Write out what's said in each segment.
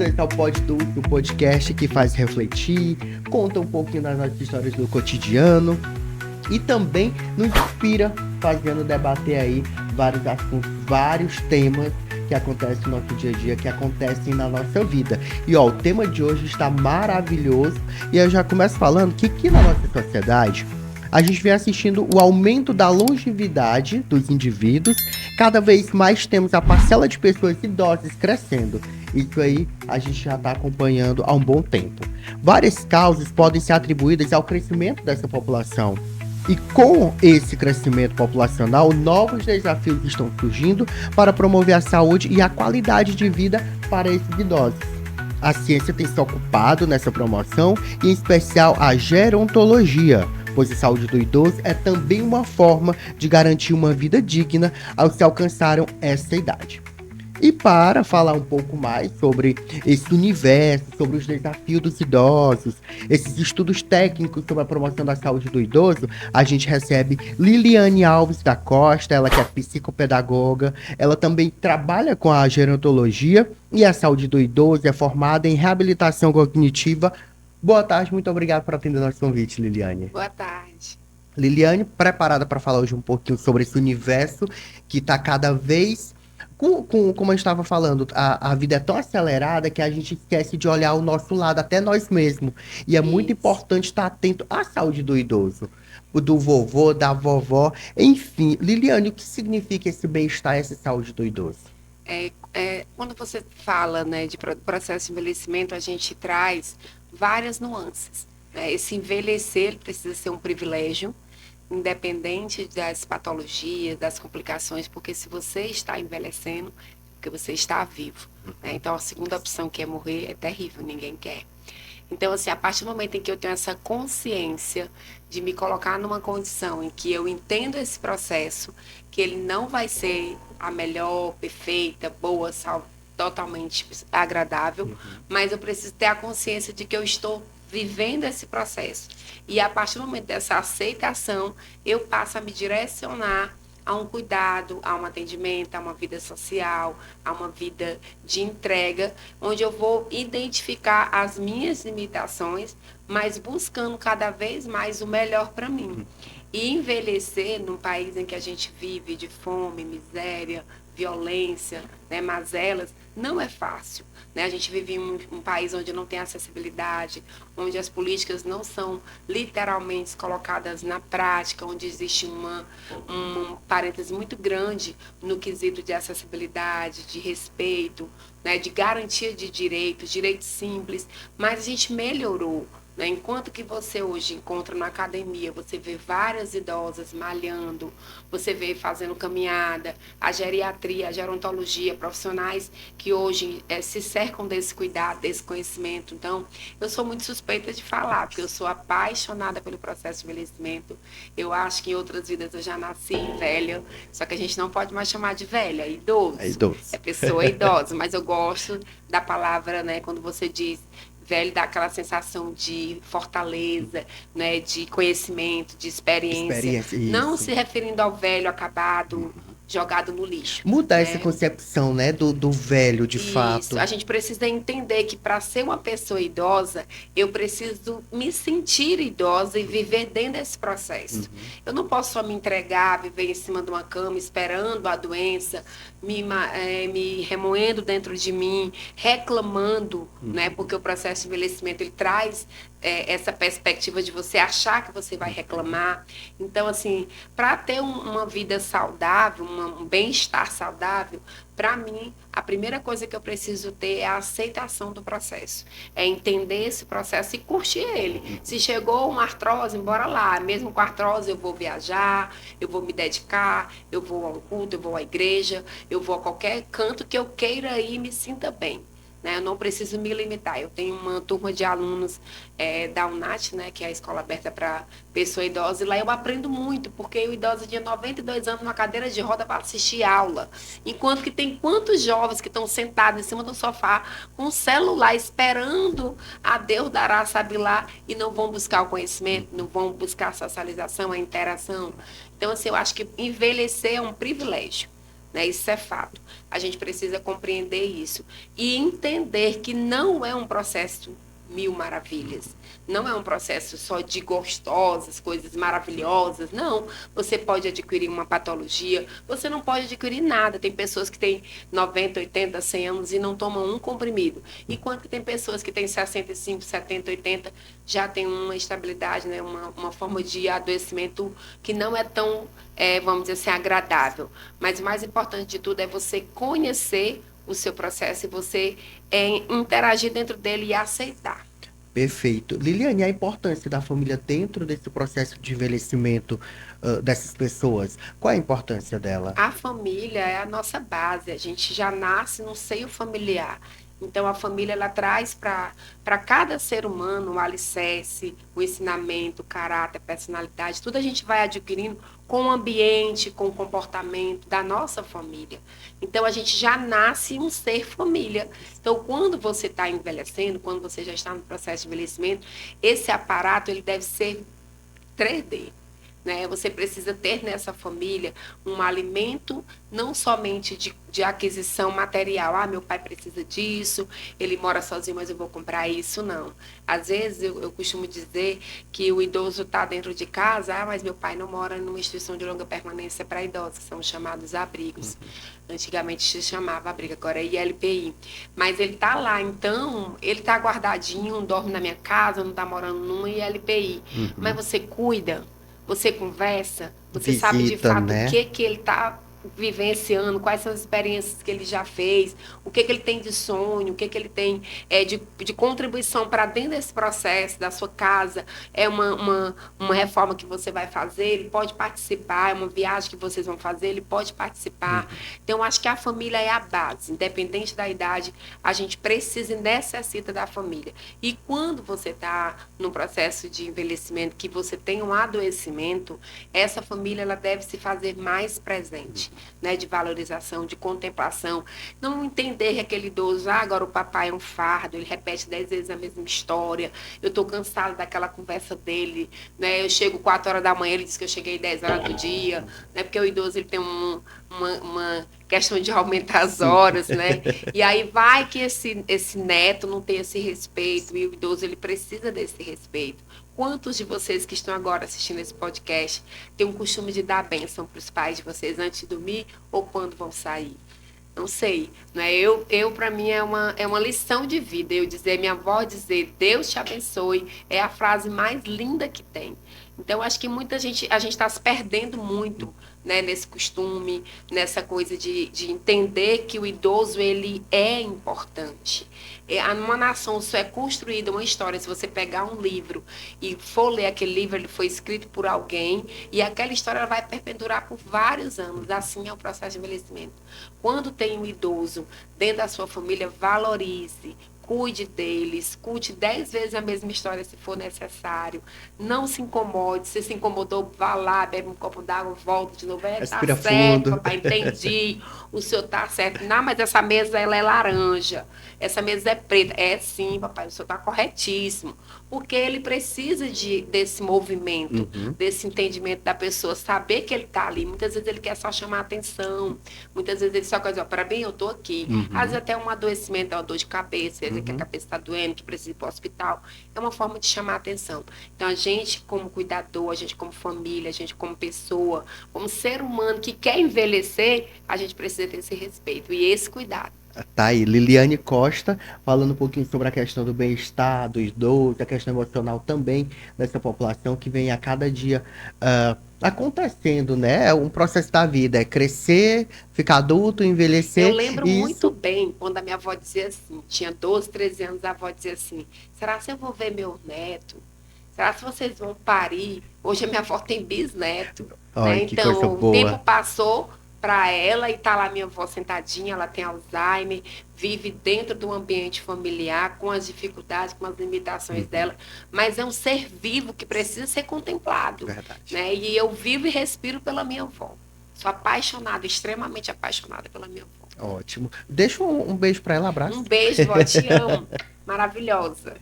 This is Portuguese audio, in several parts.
esse é o Pod Dulce, o podcast que faz refletir, conta um pouquinho das nossas histórias do cotidiano e também nos inspira fazendo debater aí vários assuntos, vários temas que acontecem no nosso dia a dia, que acontecem na nossa vida. E ó, o tema de hoje está maravilhoso e eu já começo falando que aqui na nossa sociedade a gente vem assistindo o aumento da longevidade dos indivíduos. Cada vez mais temos a parcela de pessoas idosas crescendo. Isso aí a gente já está acompanhando há um bom tempo. Várias causas podem ser atribuídas ao crescimento dessa população. E com esse crescimento populacional, novos desafios estão surgindo para promover a saúde e a qualidade de vida para esses idosos. A ciência tem se ocupado nessa promoção, e em especial a gerontologia, pois a saúde do idoso é também uma forma de garantir uma vida digna aos que alcançaram essa idade. E para falar um pouco mais sobre esse universo, sobre os desafios dos idosos, esses estudos técnicos sobre a promoção da saúde do idoso, a gente recebe Liliane Alves da Costa, ela que é psicopedagoga, ela também trabalha com a gerontologia e a saúde do idoso, é formada em reabilitação cognitiva. Boa tarde, muito obrigado por atender nosso convite, Liliane. Boa tarde. Liliane, preparada para falar hoje um pouquinho sobre esse universo que está cada vez... Como eu estava falando, a vida é tão acelerada que a gente esquece de olhar o nosso lado, até nós mesmos. E é muito importante estar atento à saúde do idoso, do vovô, da vovó. Enfim, Liliane, o que significa esse bem-estar, essa saúde do idoso? Quando você fala, né, de processo de envelhecimento, a gente traz várias nuances, né? Esse envelhecer precisa ser um privilégio, independente das patologias, das complicações, porque se você está envelhecendo, porque você está vivo, né? Então, a segunda opção, que é morrer, é terrível, ninguém quer. Então, assim, a partir do momento em que eu tenho essa consciência de me colocar numa condição em que eu entendo esse processo, que ele não vai ser a melhor, perfeita, boa, totalmente agradável, mas eu preciso ter a consciência de que eu estou vivendo esse processo. E a partir do momento dessa aceitação, eu passo a me direcionar a um cuidado, a um atendimento, a uma vida social, a uma vida de entrega, onde eu vou identificar as minhas limitações, mas buscando cada vez mais o melhor para mim. E envelhecer num país em que a gente vive de fome, miséria, violência, né, mazelas, não é fácil. Né? A gente vive em um país onde não tem acessibilidade, onde as políticas não são literalmente colocadas na prática, onde existe um parêntese muito grande no quesito de acessibilidade, de respeito, né, de garantia de direitos simples, mas a gente melhorou. Né? Enquanto que você hoje encontra na academia, você vê várias idosas malhando, você vê fazendo caminhada, a geriatria, a gerontologia, profissionais que hoje se cercam desse cuidado, desse conhecimento. Então, eu sou muito suspeita de falar, porque eu sou apaixonada pelo processo de envelhecimento. Eu acho que em outras vidas eu já nasci velha, só que a gente não pode mais chamar de velha, é idoso. É idoso. É pessoa idosa, mas eu gosto da palavra, né, quando você diz velho, dá aquela sensação de fortaleza, né, de conhecimento, de experiência. Não se referindo ao velho acabado, jogado no lixo. Mudar, né, essa concepção, né, do velho, de fato. Isso, a gente precisa entender que para ser uma pessoa idosa, eu preciso me sentir idosa e viver dentro desse processo. Eu não posso só me entregar, viver em cima de uma cama, esperando a doença, me remoendo dentro de mim, reclamando, né, porque o processo de envelhecimento, ele traz essa perspectiva de você achar que você vai reclamar. Então, assim, para ter uma vida saudável, um bem-estar saudável, para mim, a primeira coisa que eu preciso ter é a aceitação do processo. É entender esse processo e curtir ele. Se chegou uma artrose, bora lá. Mesmo com artrose, eu vou viajar, eu vou me dedicar, eu vou a um culto, eu vou à igreja, eu vou a qualquer canto que eu queira ir e me sinta bem. Né? Eu não preciso me limitar. Eu tenho uma turma de alunos da UNAT, né, que é a escola aberta para pessoa idosa, e lá eu aprendo muito, porque o idoso tinha 92 anos numa cadeira de roda para assistir aula, enquanto que tem quantos jovens que estão sentados em cima do sofá com o celular esperando a Deus dará, sabe lá, e não vão buscar o conhecimento, não vão buscar a socialização, a interação. Então, assim, eu acho que envelhecer é um privilégio. né? Isso é fato. A gente precisa compreender isso e entender que não é um processo mil maravilhas. Não é um processo só de gostosas, coisas maravilhosas. Não. Você pode adquirir uma patologia, você não pode adquirir nada. Tem pessoas que têm 90, 80, 100 anos e não tomam um comprimido. Enquanto que tem pessoas que têm 65, 70, 80, já tem uma estabilidade, né? Uma forma de adoecimento que não é tão, vamos dizer assim, agradável. Mas o mais importante de tudo é você conhecer o seu processo e você interagir dentro dele e aceitar. Perfeito. Liliane, a importância da família dentro desse processo de envelhecimento dessas pessoas, qual é a importância dela? A família é a nossa base, a gente já nasce no seio familiar. Então, a família ela traz para cada ser humano o alicerce, o ensinamento, o caráter, a personalidade, tudo a gente vai adquirindo com o ambiente, com o comportamento da nossa família. Então, a gente já nasce um ser família. Então, quando você está envelhecendo, quando você já está no processo de envelhecimento, esse aparato ele deve ser 3D. Né? Você precisa ter nessa família um alimento não somente de aquisição material. Ah, meu pai precisa disso, ele mora sozinho, mas eu vou comprar isso. Não. Às vezes eu costumo dizer que o idoso está dentro de casa, mas meu pai não mora numa instituição de longa permanência para idosos, que são chamados abrigos. Antigamente se chamava abrigo, agora é ILPI. Mas ele está lá, então ele está guardadinho, dorme na minha casa, não está morando numa ILPI. Mas você cuida. Você conversa, você sabe de Visita, fato né? o que ele está vivenciando, quais são as experiências que ele já fez, o que ele tem de sonho, o que ele tem de contribuição para dentro desse processo da sua casa. É uma reforma que você vai fazer, ele pode participar, é uma viagem que vocês vão fazer, ele pode participar. Então, eu acho que a família é a base, independente da idade, a gente precisa e necessita da família. E quando você está num processo de envelhecimento, que você tem um adoecimento, essa família ela deve se fazer mais presente, né, de valorização, de contemplação. Não entender que aquele idoso, agora o papai é um fardo, ele repete 10 vezes a mesma história, eu estou cansada daquela conversa dele, né, eu chego 4 horas da manhã, ele diz que eu cheguei 10 horas do dia, né, porque o idoso ele tem uma questão de aumentar as horas, né? E aí vai que esse neto não tem esse respeito e o idoso ele precisa desse respeito. Quantos de vocês que estão agora assistindo esse podcast têm um costume de dar bênção para os pais de vocês antes de dormir ou quando vão sair? Não sei, né? Eu para mim é uma lição de vida. Eu dizer, minha avó dizer, Deus te abençoe, é a frase mais linda que tem. Então, acho que a gente está se perdendo muito, né, nesse costume, nessa coisa de entender que o idoso ele é importante. Uma nação só é construída, uma história, se você pegar um livro e for ler aquele livro, ele foi escrito por alguém e aquela história ela vai perpetuar por vários anos. Assim é o processo de envelhecimento. Quando tem um idoso dentro da sua família, valorize, cuide deles, escute 10 vezes a mesma história se for necessário. Não se incomode. Se incomodou, vá lá, bebe um copo d'água, volta de novo. Tá Respira certo, fundo. papai, entendi. O senhor tá certo. Não, mas essa mesa ela é laranja. Essa mesa é preta. É sim, papai, o senhor tá corretíssimo. Porque ele precisa desse movimento, desse entendimento da pessoa, saber que ele está ali. Muitas vezes ele quer só chamar a atenção. Muitas vezes ele só quer dizer, para mim, eu estou aqui. Às vezes até um adoecimento, é uma dor de cabeça, que a cabeça está doendo, que precisa ir para o hospital. É uma forma de chamar a atenção. Então, a gente como cuidador, a gente como família, a gente como pessoa, como ser humano que quer envelhecer, a gente precisa ter esse respeito e esse cuidado. Tá aí, Liliane Costa, falando um pouquinho sobre a questão do bem-estar, do idoso, a questão emocional também dessa população que vem a cada dia acontecendo, né? É um processo da vida, é crescer, ficar adulto, envelhecer. Eu lembro e muito isso bem quando a minha avó dizia assim, tinha 12, 13 anos, a avó dizia assim, será que eu vou ver meu neto? Será que vocês vão parir? Hoje a minha avó tem bisneto, né? Ai, que coisa Então, o tempo boa. passou para ela e tá lá minha avó sentadinha, ela tem Alzheimer, vive dentro do ambiente familiar, com as dificuldades, com as limitações dela, mas é um ser vivo que precisa ser contemplado, Verdade. né? E eu vivo e respiro pela minha avó. Sou apaixonada, extremamente apaixonada pela minha avó. Ótimo. Deixa um beijo para ela, abraço. Um beijo, vó, te amo. Maravilhosa.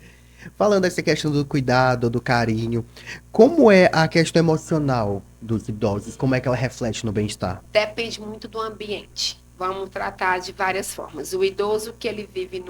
Falando dessa questão do cuidado, do carinho, como é a questão emocional dos idosos? Como é que ela reflete no bem-estar? Depende muito do ambiente. Vamos tratar de várias formas. O idoso que ele vive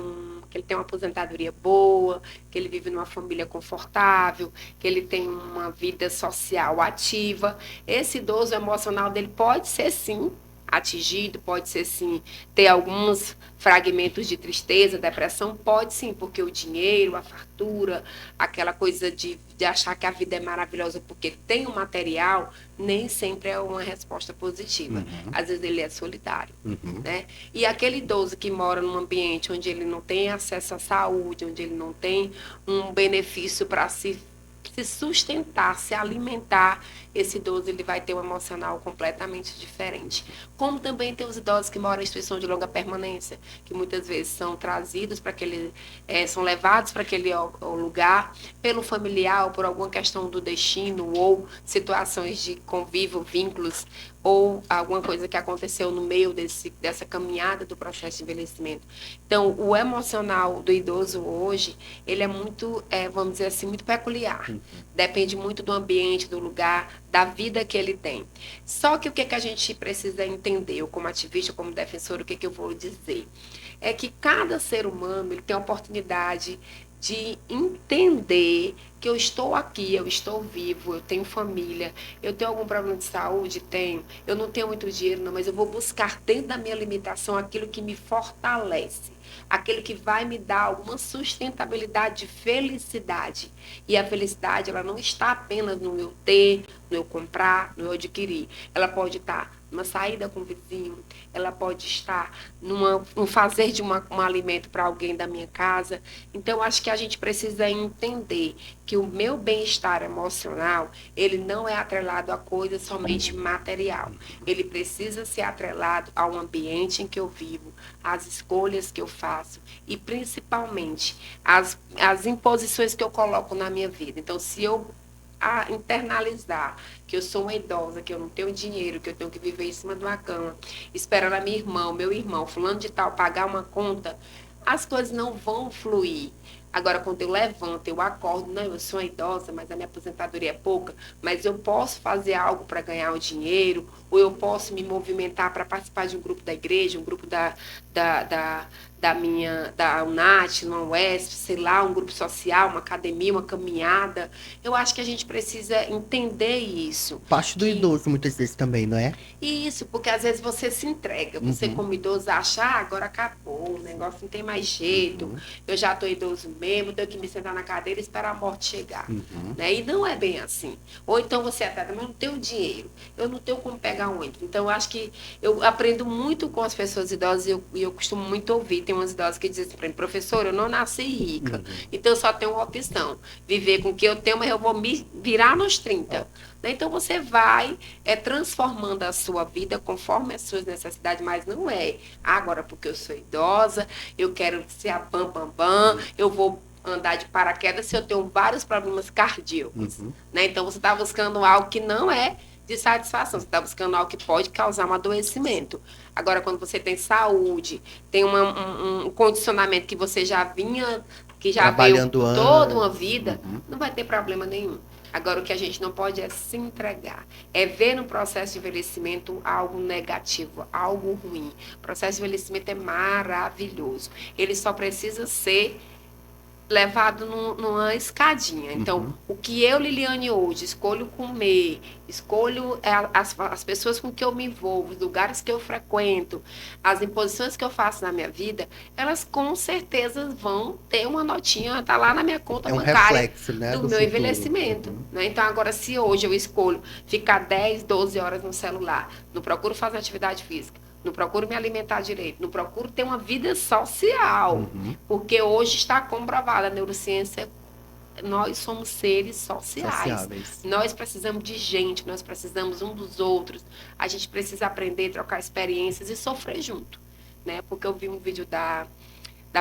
que ele tem uma aposentadoria boa, que ele vive numa família confortável, que ele tem uma vida social ativa, esse idoso emocional dele pode ser sim atingido, pode ser sim ter alguns fragmentos de tristeza, depressão, pode sim, porque o dinheiro, a fartura, aquela coisa de achar que a vida é maravilhosa porque tem o material, nem sempre é uma resposta positiva. Uhum. Às vezes ele é solidário. Uhum. Né? E aquele idoso que mora num ambiente onde ele não tem acesso à saúde, onde ele não tem um benefício para se sustentar, se alimentar, esse idoso ele vai ter um emocional completamente diferente. Como também tem os idosos que moram em instituição de longa permanência, que muitas vezes são trazidos para aquele, são levados para aquele lugar pelo familiar ou por alguma questão do destino ou situações de convívio, vínculos ou alguma coisa que aconteceu no meio dessa caminhada do processo de envelhecimento. Então, o emocional do idoso hoje, ele é muito, vamos dizer assim, muito peculiar. Depende muito do ambiente, do lugar, da vida que ele tem. Só que o que a gente precisa entender, eu como ativista, como defensora, o que eu vou dizer? É que cada ser humano ele tem a oportunidade de entender que eu estou aqui, eu estou vivo, eu tenho família, eu tenho algum problema de saúde? Tenho. Eu não tenho muito dinheiro, não, mas eu vou buscar dentro da minha limitação aquilo que me fortalece, aquilo que vai me dar alguma sustentabilidade de felicidade. E a felicidade, ela não está apenas no eu ter, no eu comprar, no eu adquirir. Ela pode estar numa saída com o vizinho, ela pode estar no fazer de um alimento para alguém da minha casa. Então, acho que a gente precisa entender que o meu bem-estar emocional, ele não é atrelado a coisa somente material. Ele precisa ser atrelado ao ambiente em que eu vivo, às escolhas que eu faço e, principalmente, as imposições que eu coloco na minha vida. Então, se eu internalizar que eu sou uma idosa, que eu não tenho dinheiro, que eu tenho que viver em cima de uma cama, esperando a minha irmã, o meu irmão, fulano de tal, pagar uma conta, as coisas não vão fluir. Agora, quando eu levanto, eu acordo, não, eu sou uma idosa, mas a minha aposentadoria é pouca, mas eu posso fazer algo para ganhar o dinheiro, ou eu posso me movimentar para participar de um grupo da igreja, um grupo da UNAT, uma UESP, sei lá, um grupo social, uma academia, uma caminhada. Eu acho que a gente precisa entender isso. Parte do idoso, muitas vezes, também, não é? Isso, porque às vezes você se entrega, você como idoso acha, agora acabou, o negócio não tem mais jeito, eu já estou idoso mesmo, tenho que me sentar na cadeira e esperar a morte chegar. Né? E não é bem assim. Ou então você até, mas eu não tenho dinheiro, eu não tenho como pegar um ônibus. Então, eu acho que eu aprendo muito com as pessoas idosas e eu costumo muito ouvir. Tem umas idosas que dizem assim para mim, professor, eu não nasci rica, então eu só tenho uma opção, viver com o que eu tenho, mas eu vou me virar nos 30. Então, você vai transformando a sua vida conforme as suas necessidades, mas não é agora porque eu sou idosa, eu quero ser a bam, bam, bam, eu vou andar de paraquedas se eu tenho vários problemas cardíacos. Né? Então, você está buscando algo que não é de satisfação, você está buscando algo que pode causar um adoecimento. Agora, quando você tem saúde, tem um condicionamento que você já vinha, que já veio toda uma vida, não vai ter problema nenhum. Agora, o que a gente não pode é se entregar. É ver no processo de envelhecimento algo negativo, algo ruim. O processo de envelhecimento é maravilhoso. Ele só precisa ser levado numa escadinha. Então, o que eu, Liliane, hoje escolho comer, escolho as pessoas com que eu me envolvo, os lugares que eu frequento, as imposições que eu faço na minha vida, elas com certeza vão ter uma notinha, tá lá na minha conta bancária reflexo, né, do meu futuro. envelhecimento. Né? Então, agora, se hoje eu escolho ficar 10, 12 horas no celular, não procuro fazer atividade física, não procuro me alimentar direito, não procuro ter uma vida social, porque hoje está comprovada a neurociência, nós somos seres sociáveis. Nós precisamos de gente, nós precisamos um dos outros, a gente precisa aprender, trocar experiências e sofrer junto, né? Porque eu vi um vídeo da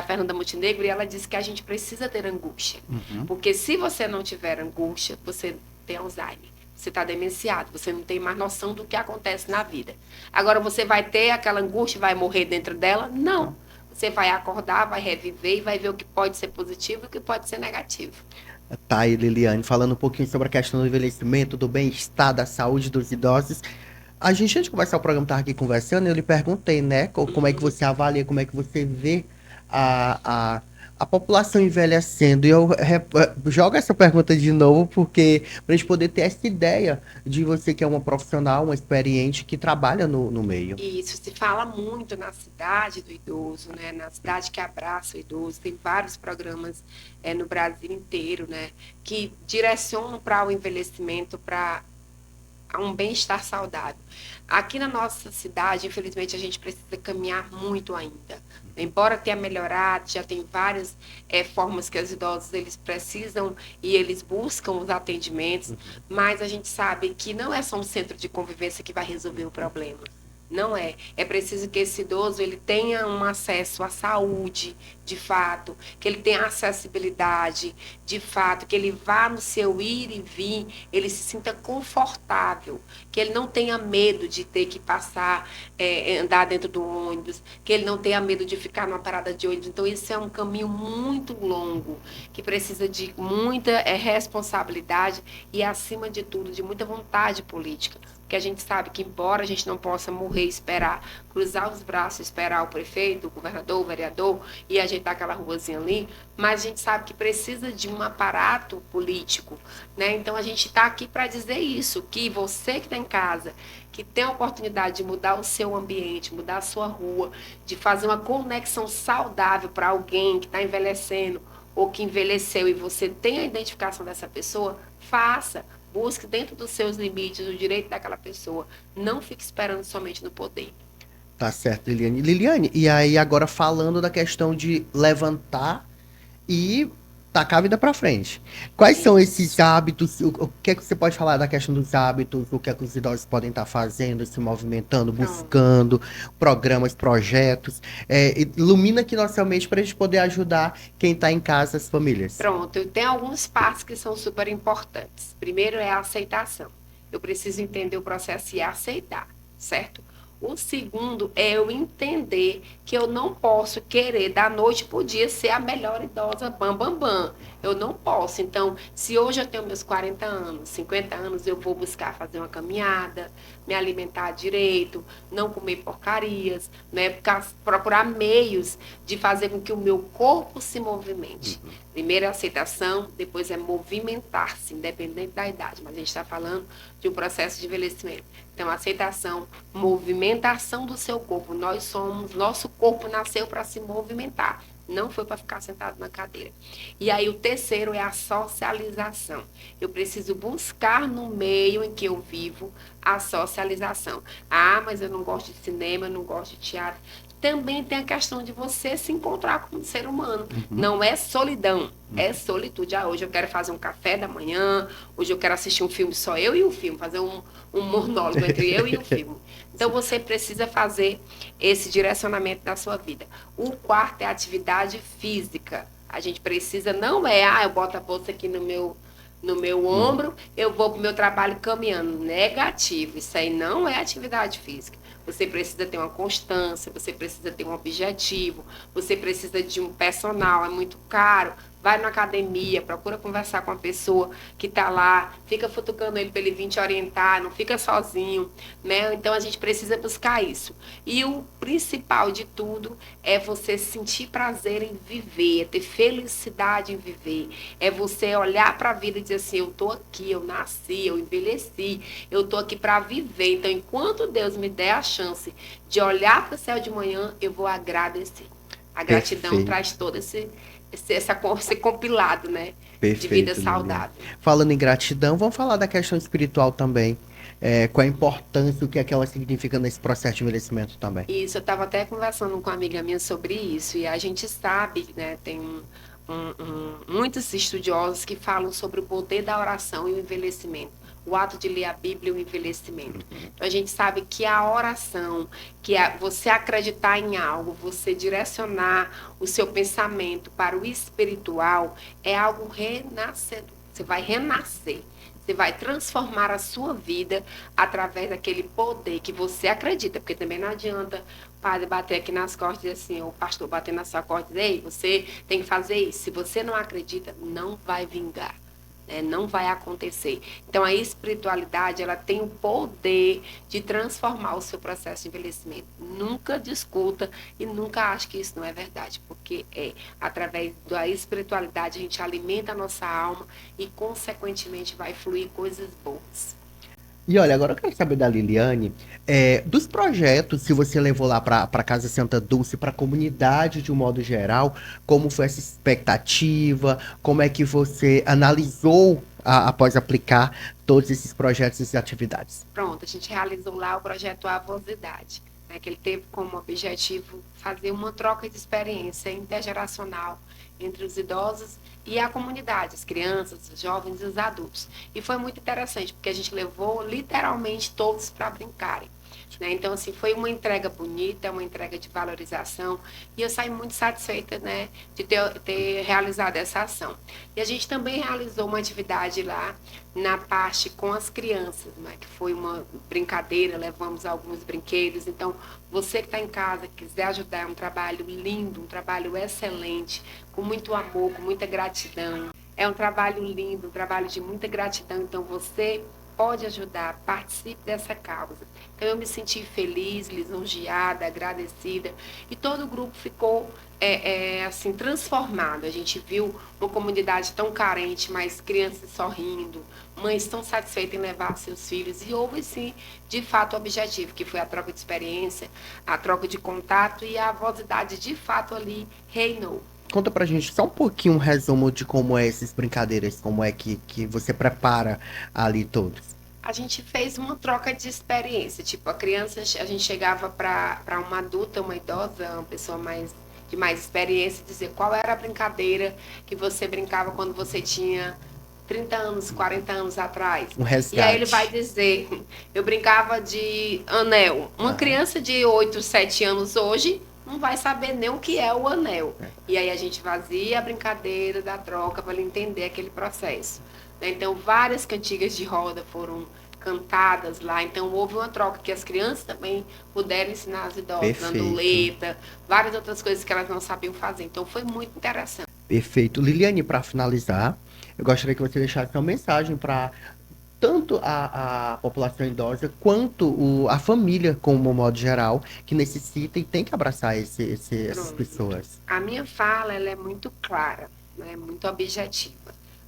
Fernanda Montenegro e ela disse que a gente precisa ter angústia, porque se você não tiver angústia, você tem Alzheimer. Você está demenciado, você não tem mais noção do que acontece na vida. Agora, você vai ter aquela angústia, vai morrer dentro dela? Não. Você vai acordar, vai reviver e vai ver o que pode ser positivo e o que pode ser negativo. Tá aí, Liliane, falando um pouquinho sobre a questão do envelhecimento, do bem-estar, da saúde dos idosos. A gente, antes de começar o programa, estava aqui conversando, eu lhe perguntei, né, como é que você avalia, como é que você vê a, a, a população envelhecendo. E eu jogo essa pergunta de novo, porque para a gente poder ter essa ideia de você que é uma profissional, uma experiente, que trabalha no meio. E isso se fala muito na cidade do idoso, né? Na cidade que abraça o idoso. Tem vários programas no Brasil inteiro, né? Que direcionam para o envelhecimento, para um bem-estar saudável. Aqui na nossa cidade, infelizmente, a gente precisa caminhar muito ainda. Embora tenha melhorado, já tem várias formas que os idosos eles precisam e eles buscam os atendimentos, mas a gente sabe que não é só um centro de convivência que vai resolver o problema. Não é. É preciso que esse idoso ele tenha um acesso à saúde, de fato, que ele tenha acessibilidade, de fato, que ele vá no seu ir e vir, ele se sinta confortável, que ele não tenha medo de ter que passar, andar dentro do ônibus, que ele não tenha medo de ficar numa parada de ônibus. Então, isso é um caminho muito longo, que precisa de muita responsabilidade e, acima de tudo, de muita vontade política. Porque a gente sabe que, embora a gente não possa morrer e esperar, cruzar os braços, esperar o prefeito, o governador, o vereador e ajeitar aquela ruazinha ali, mas a gente sabe que precisa de um aparato político, né? Então a gente está aqui para dizer isso, que você que está em casa, que tem a oportunidade de mudar o seu ambiente, mudar a sua rua, de fazer uma conexão saudável para alguém que está envelhecendo ou que envelheceu e você tem a identificação dessa pessoa, faça. Busque dentro dos seus limites o direito daquela pessoa. Não fique esperando somente no poder. Tá certo, Liliane. Liliane, e aí agora falando da questão de levantar e tacar a vida para frente. Quais são esses Isso. hábitos? O que é que você pode falar da questão dos hábitos? O que é que os idosos podem estar fazendo, se movimentando, Pronto. buscando programas, projetos? Ilumina aqui nossa mente para a gente poder ajudar quem está em casa, as famílias. Pronto. Eu tenho alguns passos que são super importantes. Primeiro é a aceitação. Eu preciso entender o processo e aceitar, certo? O segundo é eu entender que eu não posso querer da noite para o dia ser a melhor idosa, bam, bam, bam. Eu não posso. Então, se hoje eu tenho meus 40 anos, 50 anos, eu vou buscar fazer uma caminhada, me alimentar direito, não comer porcarias, né? Procurar meios de fazer com que o meu corpo se movimente. Primeiro é aceitação, depois é movimentar-se, independente da idade. Mas a gente está falando de um processo de envelhecimento. Então, aceitação, movimentação do seu corpo. Nosso corpo nasceu para se movimentar. Não foi para ficar sentado na cadeira. E aí o terceiro é a socialização. Eu preciso buscar no meio em que eu vivo a socialização. Ah, mas eu não gosto de cinema, eu não gosto de teatro. Também tem a questão de você se encontrar como ser humano. Uhum. Não é solidão, é solitude. Ah, hoje eu quero fazer um café da manhã, hoje eu quero assistir um filme só eu e o filme, fazer um monólogo entre eu e o filme. Então você precisa fazer esse direcionamento da sua vida. O quarto é a atividade física. A gente precisa, não é, eu boto a bolsa aqui no meu ombro, eu vou para o meu trabalho caminhando. Negativo, isso aí não é atividade física. Você precisa ter uma constância, você precisa ter um objetivo, você precisa de um personal, é muito caro. Vai na academia, procura conversar com a pessoa que está lá, fica futucando ele para ele vir te orientar, não fica sozinho, né? Então a gente precisa buscar isso. E o principal de tudo é você sentir prazer em viver, é ter felicidade em viver, é você olhar para a vida e dizer assim, eu estou aqui, eu nasci, eu envelheci, eu estou aqui para viver. Então, enquanto Deus me der a chance de olhar para o céu de manhã, eu vou agradecer. A gratidão Perfeito, traz todo esse compilado, né, de vida perfeito, Liliane. saudável. Falando em gratidão, vamos falar da questão espiritual também. Qual a importância, o que é que ela significa nesse processo de envelhecimento também? Isso, eu estava até conversando com uma amiga minha sobre isso, e a gente sabe, né, tem muitos estudiosos que falam sobre o poder da oração e o envelhecimento. O ato de ler a Bíblia e o envelhecimento. Então, a gente sabe que a oração, que é você acreditar em algo, você direcionar o seu pensamento para o espiritual, é algo renascedor. Você vai renascer. Você vai transformar a sua vida através daquele poder que você acredita, porque também não adianta o padre bater aqui nas costas e assim, o pastor bater na sua costa e dizer, ei, você tem que fazer isso. Se você não acredita, não vai vingar. Né? Não vai acontecer. Então, a espiritualidade, ela tem o poder de transformar o seu processo de envelhecimento. Nunca discuta e nunca ache que isso não é verdade, porque através da espiritualidade, a gente alimenta a nossa alma e, consequentemente, vai fluir coisas boas. E olha, agora eu quero saber da Liliane, dos projetos que você levou lá para Casa Santa Dulce, para a comunidade de um modo geral, como foi essa expectativa, como é que você analisou após aplicar todos esses projetos e atividades? Pronto, a gente realizou lá o projeto Avosidade, né, que ele teve como objetivo fazer uma troca de experiência intergeracional entre os idosos e a comunidade, as crianças, os jovens e os adultos. E foi muito interessante, porque a gente levou literalmente todos para brincarem. Né? Então, assim, foi uma entrega bonita, uma entrega de valorização, e eu saí muito satisfeita, né, de ter realizado essa ação. E a gente também realizou uma atividade lá na parte com as crianças, né, que foi uma brincadeira, levamos alguns brinquedos. Então, você que está em casa, quiser ajudar, é um trabalho lindo, um trabalho excelente, com muito amor, com muita gratidão. É um trabalho lindo, um trabalho de muita gratidão. Então, você pode ajudar, participe dessa causa. Então, eu me senti feliz, lisonjeada, agradecida, e todo o grupo ficou assim, transformado. A gente viu uma comunidade tão carente, mas crianças sorrindo, mães tão satisfeitas em levar seus filhos, e houve, sim, de fato, o objetivo, que foi a troca de experiência, a troca de contato, e a avosidade, de fato, ali reinou. Conta pra gente só um pouquinho um resumo de como é essas brincadeiras, como é que você prepara ali todos. A gente fez uma troca de experiência, tipo, a criança, a gente chegava para uma adulta, uma idosa, uma pessoa de mais experiência, dizer qual era a brincadeira que você brincava quando você tinha 30 anos, 40 anos atrás. Um resgate. E aí ele vai dizer, eu brincava de anel. Uma criança de 8, 7 anos hoje não vai saber nem o que é o anel. E aí a gente fazia a brincadeira da troca para ele entender aquele processo. Então, várias cantigas de roda foram cantadas lá. Então, houve uma troca que as crianças também puderam ensinar as idosas, na doleta, várias outras coisas que elas não sabiam fazer. Então, foi muito interessante. Perfeito. Liliane, para finalizar, eu gostaria que você deixasse uma mensagem para tanto a população idosa quanto a família, como modo geral, que necessita e tem que abraçar essas pessoas. A minha fala, ela é muito clara, né? Muito objetiva.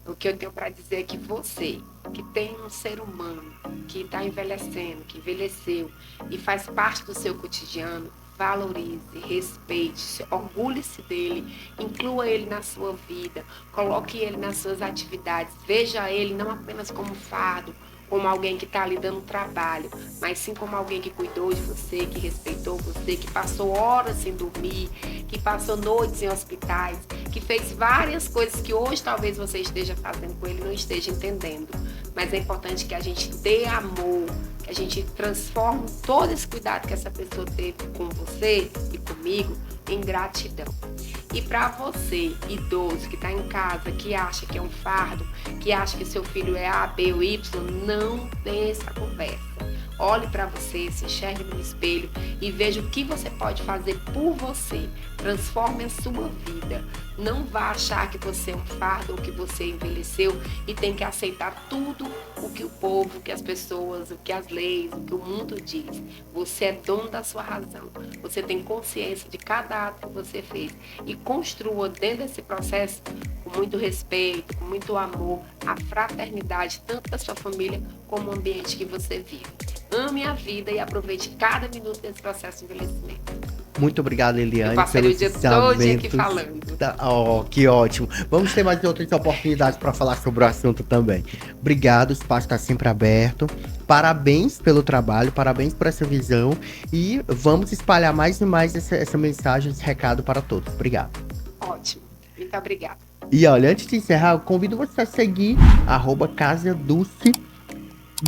O que eu tenho para dizer é que você, que tem um ser humano que está envelhecendo, que envelheceu e faz parte do seu cotidiano, valorize, respeite, orgulhe-se dele, inclua ele na sua vida, coloque ele nas suas atividades, veja ele não apenas como fardo, como alguém que está ali dando trabalho, mas sim como alguém que cuidou de você, que respeitou você, que passou horas sem dormir, que passou noites em hospitais, que fez várias coisas que hoje talvez você esteja fazendo com ele e não esteja entendendo. Mas é importante que a gente dê amor, que a gente transforme todo esse cuidado que essa pessoa teve com você e comigo em gratidão. E para você, idoso, que está em casa, que acha que é um fardo, que acha que seu filho é A, B ou Y, não tem essa conversa. Olhe para você, se enxergue no espelho e veja o que você pode fazer por você. Transforme a sua vida. Não vá achar que você é um fardo ou que você envelheceu e tem que aceitar tudo o que o povo, o que as pessoas, o que as leis, o que o mundo diz. Você é dono da sua razão. Você tem consciência de cada ato que você fez e construa dentro desse processo com muito respeito, com muito amor, a fraternidade tanto da sua família como o ambiente que você vive. Ame a vida e aproveite cada minuto desse processo de envelhecimento. Muito obrigado, Eliane. Eu passei o dia todo aqui falando. Oh, que ótimo. Vamos ter mais outras oportunidades para falar sobre o assunto também. Obrigado, o espaço está sempre aberto. Parabéns pelo trabalho, parabéns por essa visão. E vamos espalhar mais e mais essa mensagem, esse recado para todos. Obrigado. Ótimo. Muito obrigada. E olha, antes de encerrar, eu convido você a seguir @CasaDulce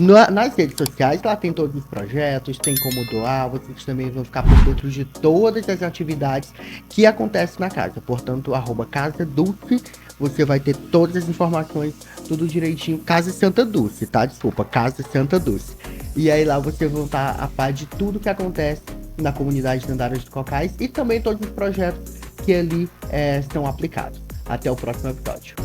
nas redes sociais. Lá tem todos os projetos, tem como doar, vocês também vão ficar por dentro de todas as atividades que acontecem na casa. Portanto, @CasaDulce, você vai ter todas as informações, tudo direitinho. Casa Santa Dulce, tá? Desculpa, Casa Santa Dulce. E aí lá você vai estar a par de tudo que acontece na comunidade de Andaras dos Cocais e também todos os projetos que ali são aplicados. Até o próximo episódio.